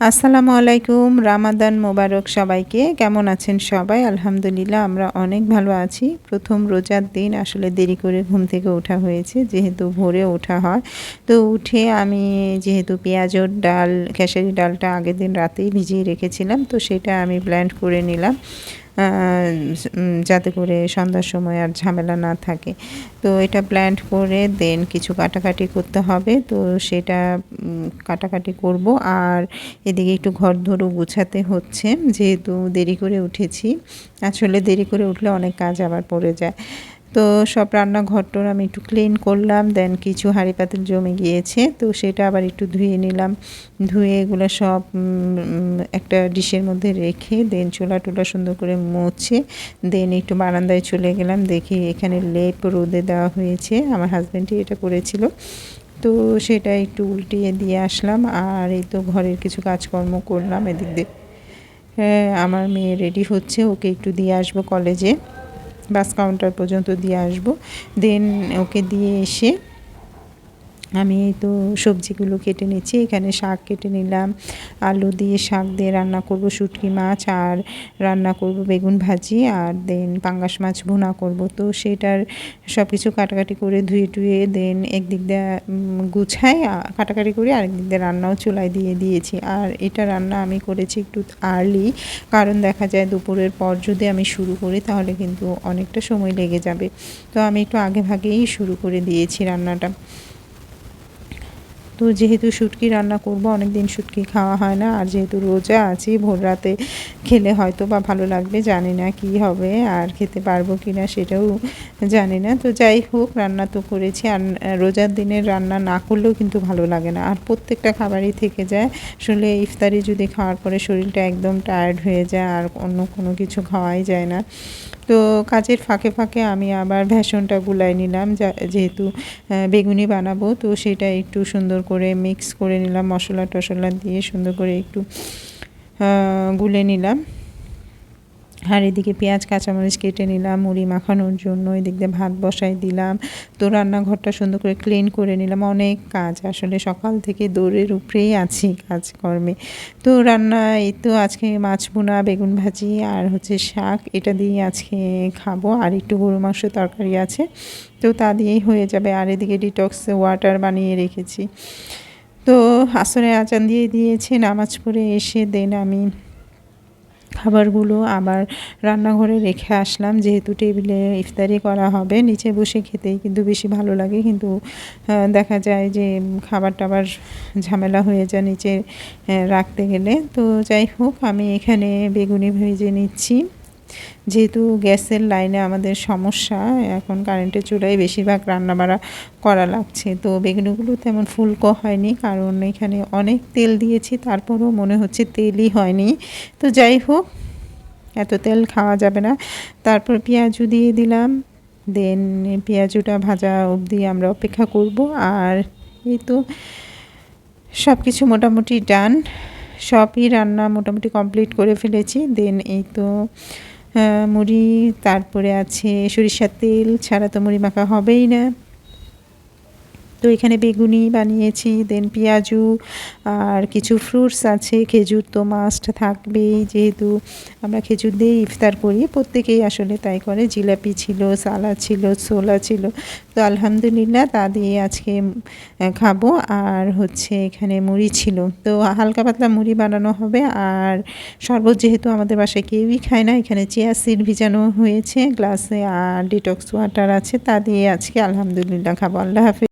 আসসালামু আলাইকুম, রামাদান মোবারক সবাইকে। কেমন আছেন সবাই? আলহামদুলিল্লাহ আমরা অনেক ভালো আছি। প্রথম রোজার দিন আসলে দেরি করে ঘুম থেকে ওঠা হয়েছে, যেহেতু ভোরে ওঠা হয়। তো উঠে আমি যেহেতু পেঁয়াজের ডাল, খেসারি ডালটা আগের দিন রাতেই ভিজিয়ে রেখেছিলাম, তো সেটা আমি ব্লেন্ড করে নিলাম যাতে করে সন্ধ্যার সময় আর ঝামেলা না থাকে। তো এটা ব্লেন্ড করে দেন কিছু কাটাকাটি করতে হবে, তো সেটা কাটাকাটি করব। আর এদিকে একটু ঘরদোরও গুছাতে হচ্ছে, যেহেতু দেরি করে উঠেছি। আসলে দেরি করে উঠলে অনেক কাজ আবার পড়ে যায়। তো সব রান্নাঘরটোর আমি একটু ক্লিন করলাম, দেন কিছু হাঁড়ি পাতিল জমে গিয়েছে, তো সেটা আবার একটু ধুয়ে নিলাম। ধুয়ে এগুলো সব একটা ডিশের মধ্যে রেখে দেন চুলা টুলা সুন্দর করে মুছে দেন একটু বারান্দায় চলে গেলাম। দেখি এখানে লেপ রোদে দেওয়া হয়েছে, আমার হাজব্যান্ডই এটা করেছিল। তো সেটা একটু উল্টিয়ে দিয়ে আসলাম। আর এই তো ঘরের কিছু কাজকর্ম করলাম। এদিক দিয়ে আমার মেয়ে রেডি হচ্ছে, ওকে একটু দিয়ে আসবো কলেজে, বাস কাউন্টার পর্যন্ত দিয়ে আসবো। দেন ওকে দিয়ে এসে আমি তো সবজিগুলো কেটে নিচ্ছি। এখানে শাক কেটে নিলাম, আলু দিয়ে শাক দিয়ে রান্না করব শুটকি মাছ, আর রান্না করব বেগুন ভাজি, আর দেন পাঙ্গাস মাছ ভুনা করব। তো সেটার সব কিছু কাটাকাটি করে ধুয়ে টুয়ে দেন একদিক দিয়ে গুছাই কাটাকাটি করে, আরেক দিক দিয়ে রান্নাও চুলায় দিয়ে দিয়েছি। আর এটা রান্না আমি করেছি একটু আর্লি, কারণ দেখা যায় দুপুরের পর যদি আমি শুরু করি তাহলে কিন্তু অনেকটা সময় লেগে যাবে। তো আমি একটু আগে ভাগেই শুরু করে দিয়েছি রান্নাটা। তো যেহেতু শুটকি রান্না করব, অনেক দিন শুটকি খাওয়া হয় না, আর যেহেতু রোজা আছি ভোর রাতে খেলে হয়তো বা ভালো লাগবে, জানি না কি হবে আর খেতে পারবো কি না সেটাও জানি না। তো যাই হোক, রান্না তো করেছি। আর রোজার দিনের রান্না না করলেও কিন্তু ভালো লাগে না, আর প্রত্যেকটা খাবারই থেকে যায়। আসলে ইফতারি যদি খাওয়ার পরে শরীরটা একদম টায়ার্ড হয়ে যায়, আর অন্য কোনো কিছু খাওয়াই যায় না। তো কাজের ফাঁকে ফাঁকে আমি আবার ভেষনটা গুলাই নিলাম, যেহেতু বেগুনি বানাবো। তো সেটা একটু সুন্দর করে মিক্স করে নিলাম, মশলা টশলা দিয়ে সুন্দর করে একটু গুলে নিলাম। আর এদিকে পেঁয়াজ কাঁচামরিচ কেটে নিলাম মুড়ি মাখানোর জন্য, এদিক দিয়ে ভাত বসাই দিলাম। তো রান্নাঘরটা সুন্দর করে ক্লিন করে নিলাম। অনেক কাজ, আসলে সকাল থেকে দৌড়ের উপরেই আছি কাজকর্মে। তো রান্না এই তো আজকে মাছ ভুনা, বেগুন ভাজি আর হচ্ছে শাক, এটা দিয়েই আজকে খাবো। আর একটু গরু মাংস তরকারি আছে, তো তা দিয়েই হয়ে যাবে। আর এদিকে ডিটক্স ওয়াটার বানিয়ে রেখেছি। তো আসরে আজান দিয়ে দিয়েছে, নামাজ পড়ে এসে দেন আমি খাবারগুলো আবার রান্নাঘরে রেখে আসলাম, যেহেতু টেবিলে ইফতারি করা হবে। নিচে বসে খেতেই কিন্তু বেশি ভালো লাগে, কিন্তু দেখা যায় যে খাবার টাবার ঝামেলা হয়ে যায় নিচে রাখতে গেলে। তো যাই হোক, আমি এখানে বেগুনি ভেজে নিচ্ছি। যেহেতু গ্যাসের লাইনে আমাদের সমস্যা, এখন কারেন্টের চুলায় বেশিরভাগ রান্নাবাড়া করা লাগছে। তো বেগুনিগুলো তেমন ফুলকো হয়নি, কারণ এখানে অনেক তেল দিয়েছি, তারপরও মনে হচ্ছে তেলই হয়নি। তো যাই হোক, এত তেল খাওয়া যাবে না। তারপর পেঁয়াজু দিয়ে দিলাম, দেন পেঁয়াজুটা ভাজা অবধি আমরা অপেক্ষা করব। আর এই তো সব কিছু মোটামুটি ডান, সবই রান্না মোটামুটি কমপ্লিট করে ফেলেছি। দেন এই তো মুড়ি, তারপরে আছে সরিষার তেল ছাড়া তো মুড়ি মাখা হবেই না। তো এখানে বেগুনি বানিয়েছি, দেন পেঁয়াজু আর কিছু ফ্রুটস আছে। খেজুর তো মাস্ট থাকবেই, যেহেতু আমরা খেজুর দিয়ে ইফতার করি, প্রত্যেকেই আসলে তাই করে। জিলাপি ছিল, সালাদ ছিল, ছোলা ছিল। তো আলহামদুলিল্লাহ তা দিয়ে আজকে খাবো। আর হচ্ছে এখানে মুড়ি ছিল, তো হালকা পাতলা মুড়ি বানানো হবে। আর শরবত যেহেতু আমাদের বাসায় কেউই খায় না, এখানে চিয়া সিড ভিজানো হয়েছে গ্লাসে, আর ডিটক্স ওয়াটার আছে, তা দিয়ে আজকে আলহামদুলিল্লাহ খাবো। আল্লাহ হাফেজ।